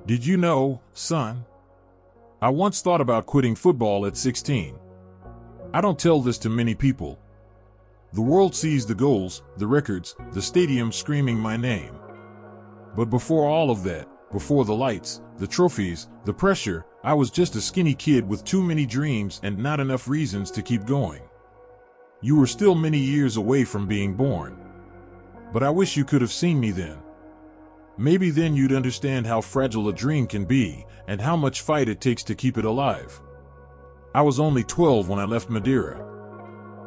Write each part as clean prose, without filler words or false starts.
Did you know, son? I once thought about quitting football at 16. I don't tell this to many people. The world sees the goals, the records, the stadium screaming my name. But before all of that, before the lights, the trophies, the pressure, I was just a skinny kid with too many dreams and not enough reasons to keep going. You were still many years away from being born. But I wish you could have seen me then. Maybe then you'd understand how fragile a dream can be and how much fight it takes to keep it alive. I was only 12 when I left Madeira.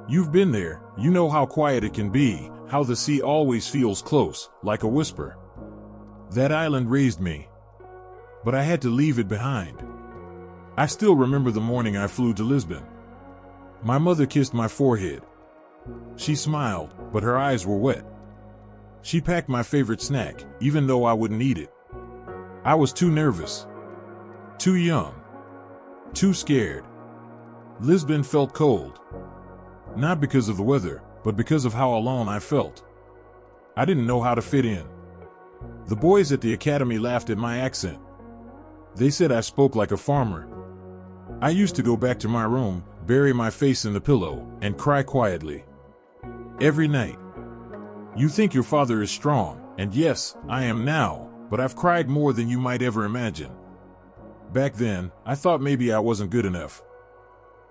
You've been there, you know how quiet it can be, how the sea always feels close, like a whisper. That island raised me. But I had to leave it behind. I still remember the morning I flew to Lisbon. My mother kissed my forehead. She smiled, but her eyes were wet. She packed my favorite snack, even though I wouldn't eat it. I was too nervous. Too young. Too scared. Lisbon felt cold. Not because of the weather, but because of how alone I felt. I didn't know how to fit in. The boys at the academy laughed at my accent. They said I spoke like a farmer. I used to go back to my room, bury my face in the pillow, and cry quietly. Every night. You think your father is strong, and yes, I am now, but I've cried more than you might ever imagine. Back then, I thought maybe I wasn't good enough.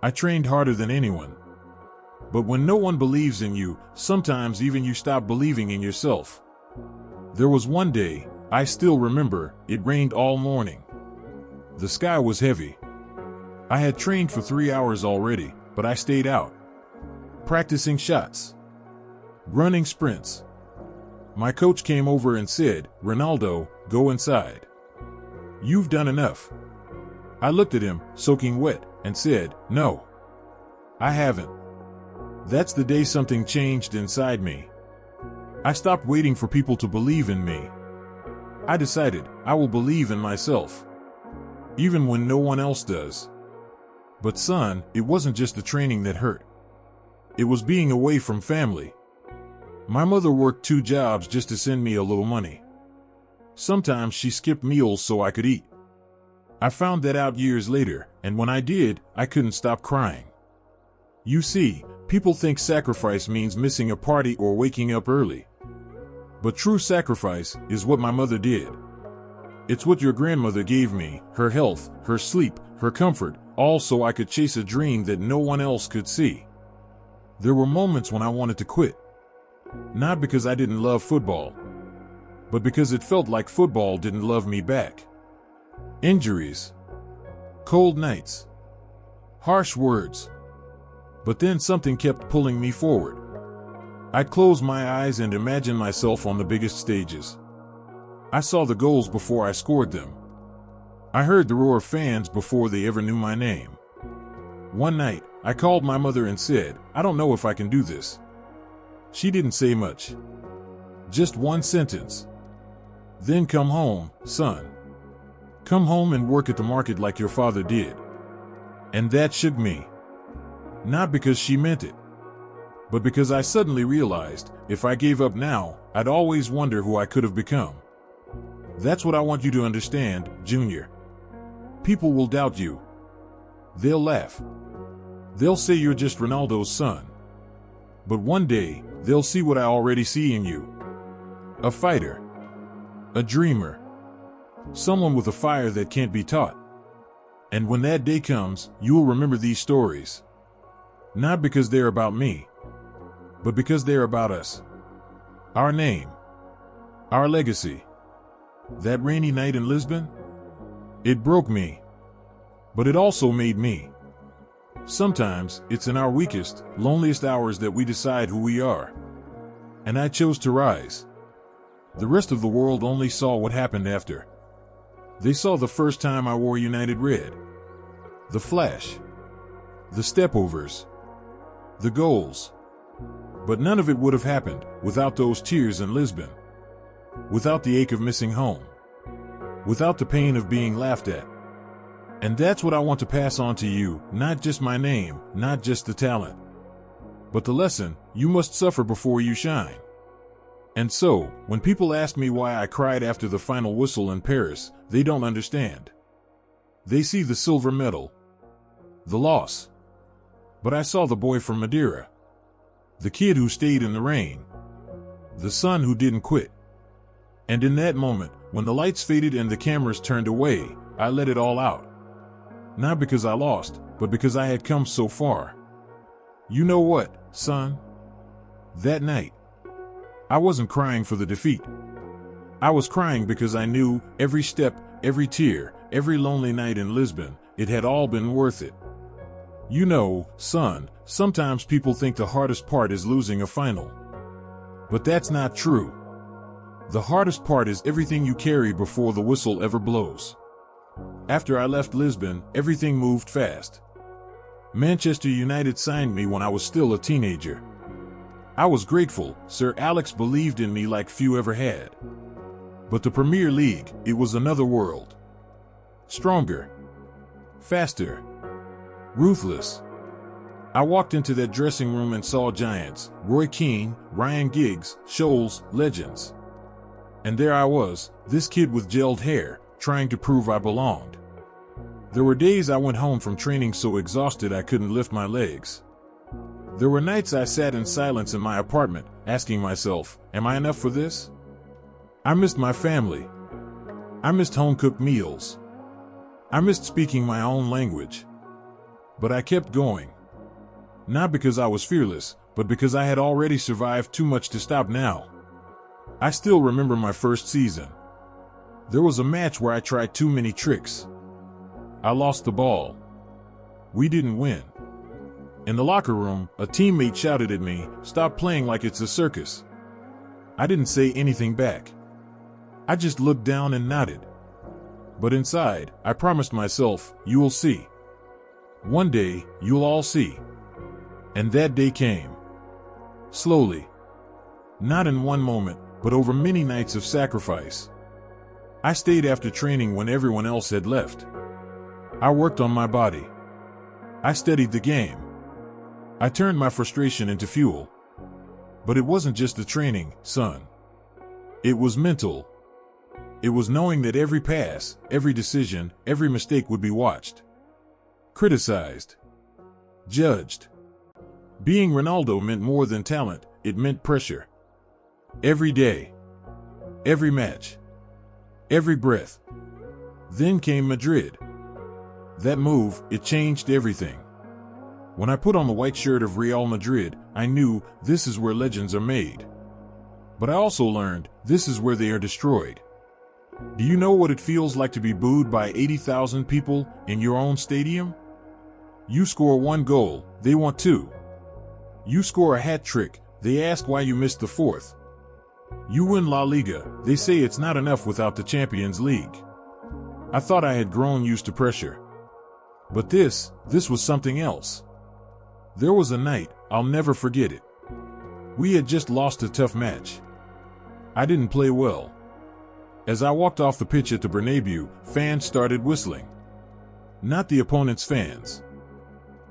I trained harder than anyone. But when no one believes in you, sometimes even you stop believing in yourself. There was one day, I still remember, it rained all morning. The sky was heavy. I had trained for 3 hours already, but I stayed out. Practicing shots. Running sprints. My coach came over and said, "Ronaldo, go inside. You've done enough." I looked at him, soaking wet, and said, "No. I haven't." That's the day something changed inside me. I stopped waiting for people to believe in me. I decided, I will believe in myself. Even when no one else does. But son, it wasn't just the training that hurt. It was being away from family. My mother worked 2 jobs just to send me a little money. Sometimes she skipped meals so I could eat. I found that out years later, and when I did, I couldn't stop crying. You see, people think sacrifice means missing a party or waking up early. But true sacrifice is what my mother did. It's what your grandmother gave me, her health, her sleep, her comfort, all so I could chase a dream that no one else could see. There were moments when I wanted to quit. Not because I didn't love football, but because it felt like football didn't love me back. Injuries. Cold nights. Harsh words. But then something kept pulling me forward. I'd close my eyes and imagine myself on the biggest stages. I saw the goals before I scored them. I heard the roar of fans before they ever knew my name. One night, I called my mother and said, "I don't know if I can do this." She didn't say much. Just one sentence. "Then come home, son. Come home and work at the market like your father did." And that shook me. Not because she meant it, but because I suddenly realized, if I gave up now, I'd always wonder who I could have become. That's what I want you to understand, Junior. People will doubt you. They'll laugh. They'll say you're just Ronaldo's son. But one day, they'll see what I already see in you. A fighter. A dreamer. Someone with a fire that can't be taught. And when that day comes, you'll remember these stories. Not because they're about me, but because they're about us. Our name. Our legacy. That rainy night in Lisbon? It broke me. But it also made me. Sometimes, it's in our weakest, loneliest hours that we decide who we are. And I chose to rise. The rest of the world only saw what happened after. They saw the first time I wore United Red. The flash. The stepovers. The goals. But none of it would have happened without those tears in Lisbon. Without the ache of missing home. Without the pain of being laughed at. And that's what I want to pass on to you, not just my name, not just the talent. But the lesson, you must suffer before you shine. And so, when people ask me why I cried after the final whistle in Paris, they don't understand. They see the silver medal, the loss. But I saw the boy from Madeira, the kid who stayed in the rain, the son who didn't quit. And in that moment, when the lights faded and the cameras turned away, I let it all out. Not because I lost, but because I had come so far. You know what, son? That night, I wasn't crying for the defeat. I was crying because I knew every step, every tear, every lonely night in Lisbon, it had all been worth it. You know, son, sometimes people think the hardest part is losing a final. But that's not true. The hardest part is everything you carry before the whistle ever blows. After I left Lisbon, everything moved fast. Manchester United signed me when I was still a teenager. I was grateful. Sir Alex believed in me like few ever had. But the Premier League, it was another world. Stronger. Faster. Ruthless. I walked into that dressing room and saw giants, Roy Keane, Ryan Giggs, Scholes, legends. And there I was, this kid with gelled hair, trying to prove I belonged. There were days I went home from training so exhausted I couldn't lift my legs. There were nights I sat in silence in my apartment, asking myself, am I enough for this? I missed my family. I missed home-cooked meals. I missed speaking my own language. But I kept going. Not because I was fearless, but because I had already survived too much to stop now. I still remember my first season. There was a match where I tried too many tricks. I lost the ball. We didn't win. In the locker room, a teammate shouted at me, "Stop playing like it's a circus." I didn't say anything back. I just looked down and nodded. But inside, I promised myself, you will see. One day, you'll all see. And that day came. Slowly. Not in one moment, but over many nights of sacrifice. I stayed after training when everyone else had left. I worked on my body. I studied the game. I turned my frustration into fuel. But it wasn't just the training, son. It was mental. It was knowing that every pass, every decision, every mistake would be watched, criticized, judged. Being Ronaldo meant more than talent, it meant pressure. Every day, every match, every breath. Then came Madrid. That move, it changed everything. When I put on the white shirt of Real Madrid, I knew this is where legends are made. But I also learned this is where they are destroyed. Do you know what it feels like to be booed by 80,000 people in your own stadium? You score one goal, they want two. You score a hat trick, they ask why you missed the fourth. You win La Liga, they say it's not enough without the Champions League. I thought I had grown used to pressure. But this was something else. There was a night, I'll never forget it. We had just lost a tough match. I didn't play well. As I walked off the pitch at the Bernabeu, fans started whistling. Not the opponent's fans.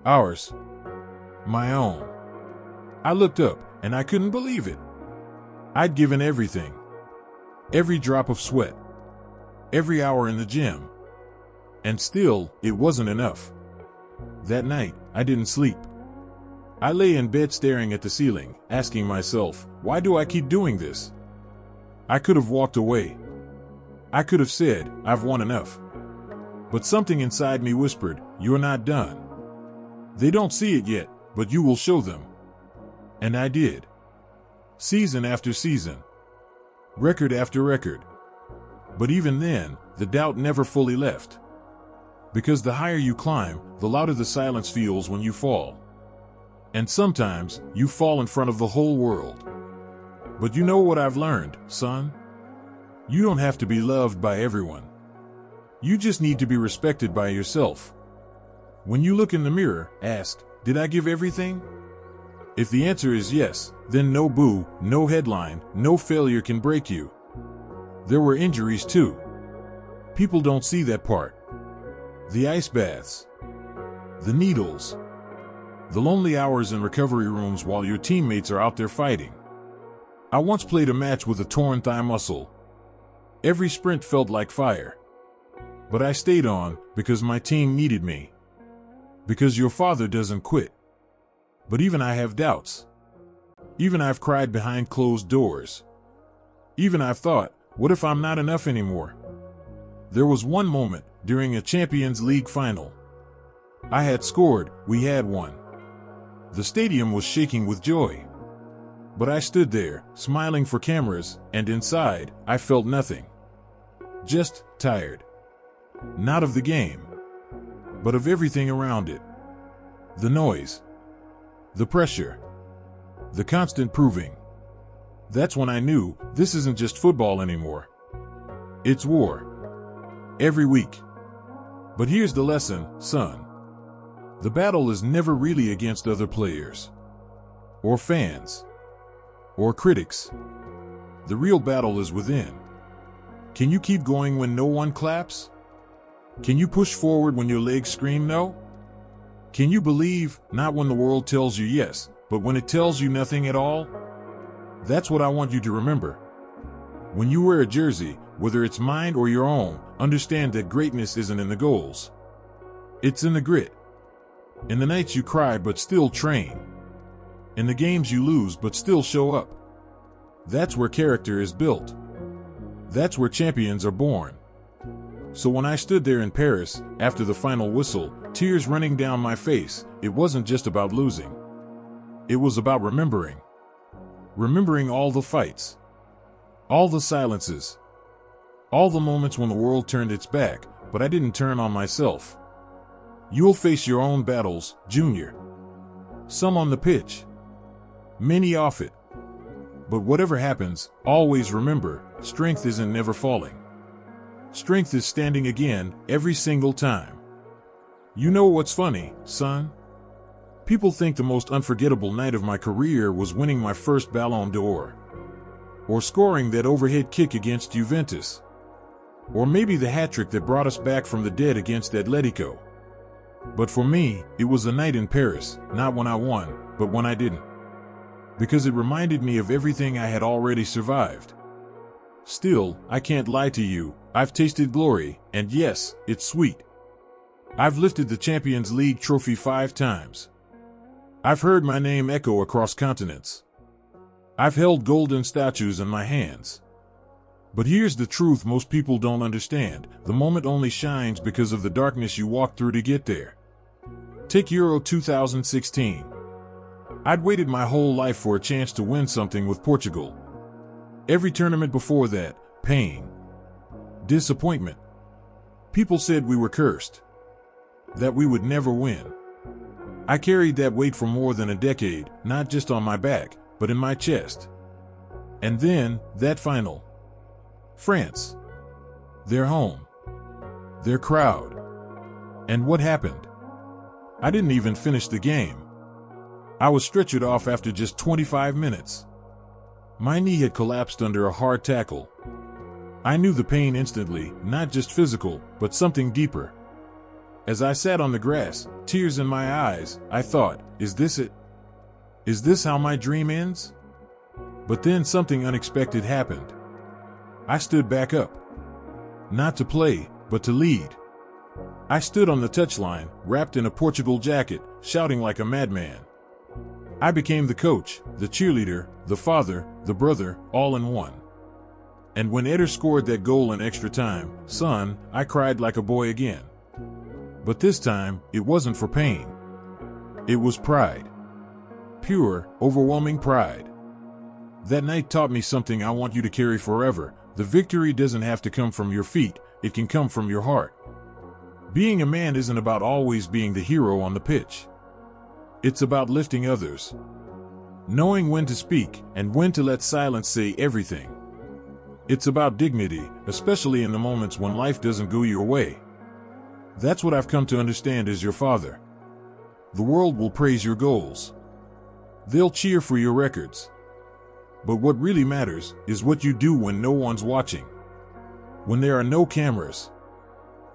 Ours. My own. I looked up, and I couldn't believe it. I'd given everything. Every drop of sweat. Every hour in the gym. And still, it wasn't enough. That night, I didn't sleep. I lay in bed staring at the ceiling, asking myself, why do I keep doing this? I could have walked away. I could have said, I've won enough. But something inside me whispered, you're not done. They don't see it yet, but you will show them. And I did. Season after season. Record after record. But even then, the doubt never fully left. Because the higher you climb, the louder the silence feels when you fall. And sometimes, you fall in front of the whole world. But you know what I've learned, son? You don't have to be loved by everyone. You just need to be respected by yourself. When you look in the mirror, ask, did I give everything? If the answer is yes, then no boo, no headline, no failure can break you. There were injuries too. People don't see that part. The ice baths. The needles. The lonely hours in recovery rooms while your teammates are out there fighting. I once played a match with a torn thigh muscle. Every sprint felt like fire. But I stayed on because my team needed me. Because your father doesn't quit. But even I have doubts. Even I've cried behind closed doors. Even I've thought, what if I'm not enough anymore? There was one moment during a Champions League final. I had scored, we had won. The stadium was shaking with joy. But I stood there, smiling for cameras, and inside, I felt nothing. Just tired. Not of the game, but of everything around it. The noise. The pressure. The constant proving. That's when I knew this isn't just football anymore. It's war. Every week. But here's the lesson, son. The battle is never really against other players. Or fans. Or critics. The real battle is within. Can you keep going when no one claps? Can you push forward when your legs scream no? Can you believe, not when the world tells you yes, but when it tells you nothing at all? That's what I want you to remember. When you wear a jersey, whether it's mine or your own, understand that greatness isn't in the goals. It's in the grit. In the nights you cry but still train. In the games you lose but still show up. That's where character is built. That's where champions are born. So when I stood there in Paris, after the final whistle, tears running down my face, it wasn't just about losing. It was about remembering. Remembering all the fights. All the silences. All the moments when the world turned its back, but I didn't turn on myself. You'll face your own battles, Junior. Some on the pitch. Many off it. But whatever happens, always remember, strength isn't never falling. Strength is standing again, every single time. You know what's funny, son? People think the most unforgettable night of my career was winning my first Ballon d'Or. Or scoring that overhead kick against Juventus. Or maybe the hat-trick that brought us back from the dead against Atletico. But for me, it was a night in Paris, not when I won, but when I didn't. Because it reminded me of everything I had already survived. Still, I can't lie to you, I've tasted glory, and yes, it's sweet. I've lifted the Champions League trophy 5 times. I've heard my name echo across continents. I've held golden statues in my hands. But here's the truth most people don't understand. The moment only shines because of the darkness you walked through to get there. Take Euro 2016. I'd waited my whole life for a chance to win something with Portugal. Every tournament before that, pain. Disappointment. People said we were cursed. That we would never win. I carried that weight for more than a decade, not just on my back, but in my chest. And then, that final. France. Their home. Their crowd. And what happened? I didn't even finish the game. I was stretchered off after just 25 minutes. My knee had collapsed under a hard tackle. I knew the pain instantly, not just physical, but something deeper. As I sat on the grass, tears in my eyes, I thought, is this it? Is this how my dream ends? But then something unexpected happened. I stood back up. Not to play, but to lead. I stood on the touchline, wrapped in a Portugal jacket, shouting like a madman. I became the coach, the cheerleader, the father, the brother, all in one. And when Eder scored that goal in extra time, son, I cried like a boy again. But this time, it wasn't for pain. It was pride. Pure, overwhelming pride. That night taught me something I want you to carry forever. The victory doesn't have to come from your feet, it can come from your heart. Being a man isn't about always being the hero on the pitch. It's about lifting others. Knowing when to speak and when to let silence say everything. It's about dignity, especially in the moments when life doesn't go your way. That's what I've come to understand as your father. The world will praise your goals. They'll cheer for your records. But what really matters is what you do when no one's watching. When there are no cameras.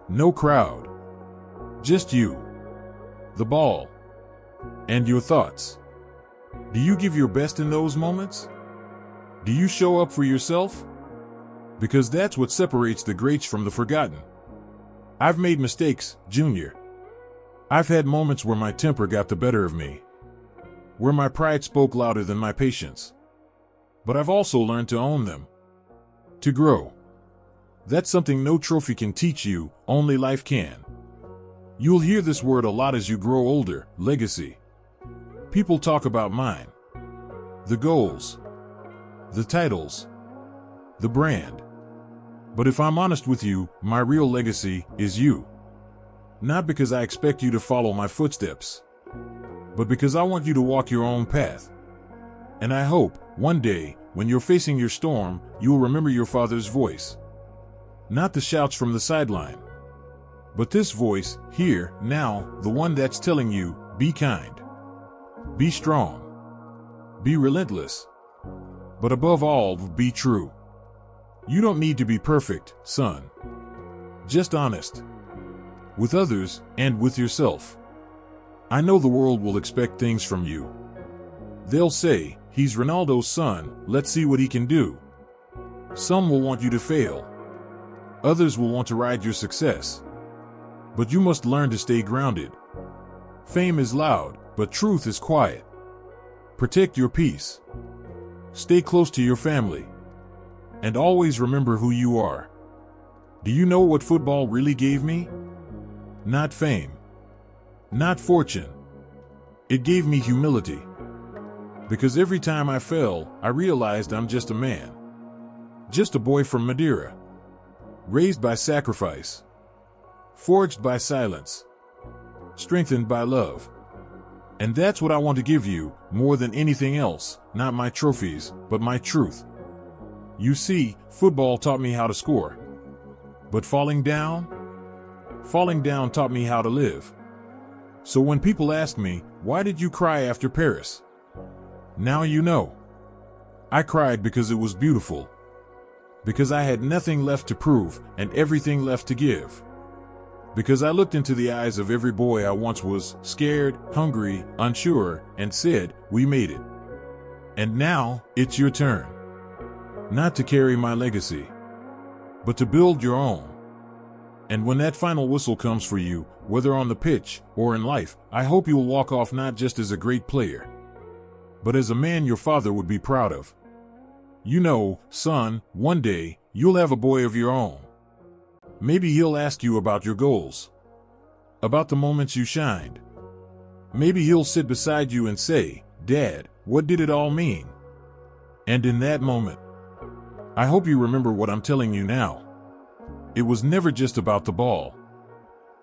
No crowd. Just you. The ball. And your thoughts. Do you give your best in those moments? Do you show up for yourself? Because that's what separates the greats from the forgotten. I've made mistakes, Junior. I've had moments where my temper got the better of me, where my pride spoke louder than my patience. But I've also learned to own them, to grow. That's something no trophy can teach you, only life can. You'll hear this word a lot as you grow older, legacy. People talk about mine. The goals, the titles, the brand. But if I'm honest with you, my real legacy is you. Not because I expect you to follow my footsteps, but because I want you to walk your own path. And I hope, one day, when you're facing your storm, you'll remember your father's voice. Not the shouts from the sideline, but this voice, here, now, the one that's telling you, be kind, be strong, be relentless, but above all, be true. You don't need to be perfect, son. Just honest. With others, and with yourself. I know the world will expect things from you. They'll say, he's Ronaldo's son, let's see what he can do. Some will want you to fail. Others will want to ride your success. But you must learn to stay grounded. Fame is loud, but truth is quiet. Protect your peace. Stay close to your family. And always remember who you are. Do you know what football really gave me? Not fame. Not fortune. It gave me humility. Because every time I fell, I realized I'm just a man. Just a boy from Madeira. Raised by sacrifice. Forged by silence. Strengthened by love. And that's what I want to give you, more than anything else, not my trophies, but my truth. You see, football taught me how to score. But falling down taught me how to live. So when people ask me, why did you cry after Paris? Now you know. I cried because it was beautiful. Because I had nothing left to prove and everything left to give. Because I looked into the eyes of every boy I once was, scared, hungry, unsure, and said, we made it. And now, it's your turn. Not to carry my legacy, but to build your own. And when that final whistle comes for you, whether on the pitch or in life, I hope you'll walk off not just as a great player, but as a man your father would be proud of. You know, son, one day, you'll have a boy of your own. Maybe he'll ask you about your goals, about the moments you shined. Maybe he'll sit beside you and say, Dad, what did it all mean? And in that moment, I hope you remember what I'm telling you now. It was never just about the ball.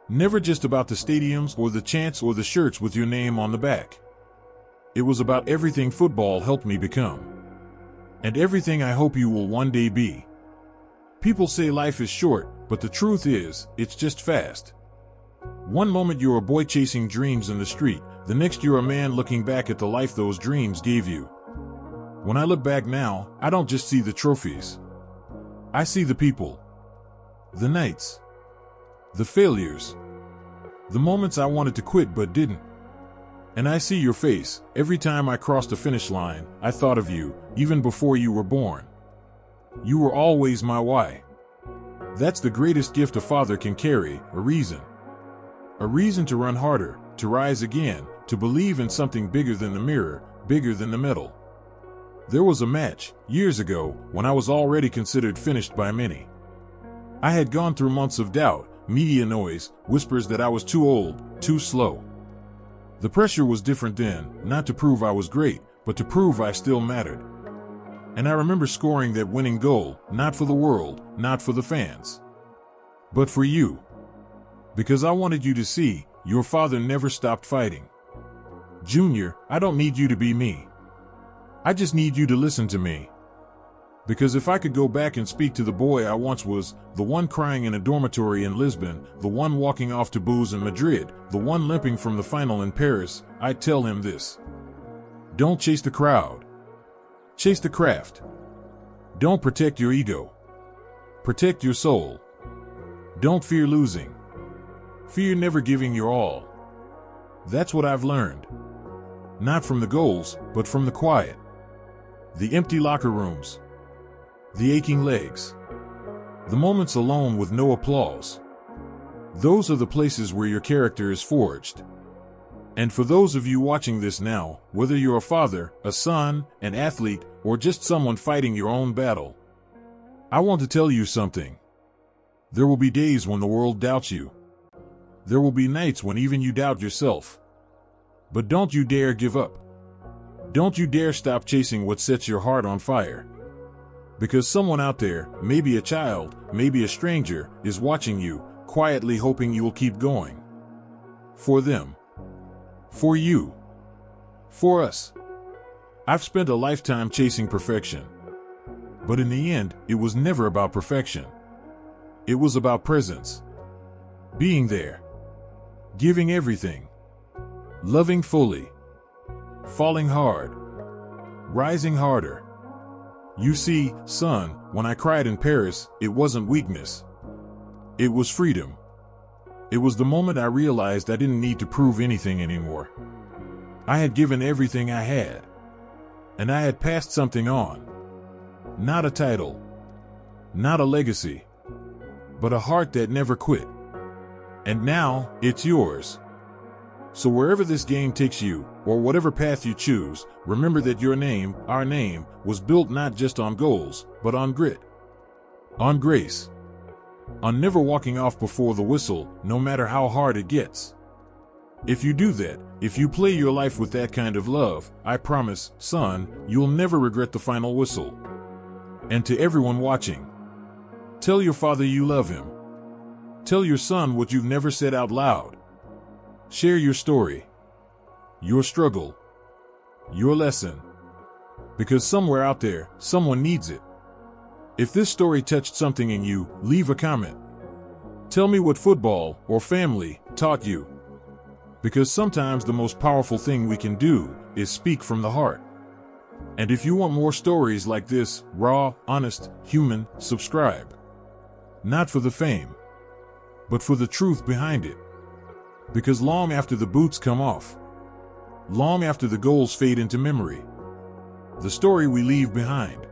Never just about the stadiums or the chants or the shirts with your name on the back. It was about everything football helped me become. And everything I hope you will one day be. People say life is short, but the truth is, it's just fast. One moment you're a boy chasing dreams in the street, the next you're a man looking back at the life those dreams gave you. When I look back now, I don't just see the trophies. I see the people. The nights. The failures. The moments I wanted to quit but didn't. And I see your face. Every time I crossed the finish line, I thought of you, even before you were born. You were always my why. That's the greatest gift a father can carry, a reason. A reason to run harder, to rise again, to believe in something bigger than the mirror, bigger than the medal. There was a match, years ago, when I was already considered finished by many. I had gone through months of doubt, media noise, whispers that I was too old, too slow. The pressure was different then, not to prove I was great, but to prove I still mattered. And I remember scoring that winning goal, not for the world, not for the fans, but for you. Because I wanted you to see, your father never stopped fighting. Junior, I don't need you to be me. I just need you to listen to me. Because if I could go back and speak to the boy I once was, the one crying in a dormitory in Lisbon, the one walking off to booze in Madrid, the one limping from the final in Paris, I'd tell him this. Don't chase the crowd. Chase the craft. Don't protect your ego. Protect your soul. Don't fear losing. Fear never giving your all. That's what I've learned. Not from the goals, but from the quiet. The empty locker rooms. The aching legs. The moments alone with no applause. Those are the places where your character is forged. And for those of you watching this now, whether you're a father, a son, an athlete, or just someone fighting your own battle, I want to tell you something. There will be days when the world doubts you. There will be nights when even you doubt yourself. But don't you dare give up. Don't you dare stop chasing what sets your heart on fire. Because someone out there, maybe a child, maybe a stranger, is watching you, quietly hoping you will keep going. For them. For you. For us. I've spent a lifetime chasing perfection. But in the end, it was never about perfection. It was about presence. Being there. Giving everything. Loving fully. Falling hard. Rising harder. You see, son, when I cried in Paris, it wasn't weakness. It was freedom. It was the moment I realized I didn't need to prove anything anymore. I had given everything I had. And I had passed something on. Not a title. Not a legacy. But a heart that never quit. And now, it's yours. So wherever this game takes you, or whatever path you choose, remember that your name, our name, was built not just on goals, but on grit. On grace. On never walking off before the whistle, no matter how hard it gets. If you do that, if you play your life with that kind of love, I promise, son, you'll never regret the final whistle. And to everyone watching, tell your father you love him. Tell your son what you've never said out loud. Share your story. Your struggle. Your lesson. Because somewhere out there, someone needs it. If this story touched something in you, leave a comment. Tell me what football or family taught you. Because sometimes the most powerful thing we can do is speak from the heart. And if you want more stories like this, raw, honest, human, subscribe. Not for the fame, but for the truth behind it. Because long after the boots come off, long after the goals fade into memory, the story we leave behind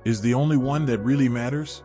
is the only one that really matters.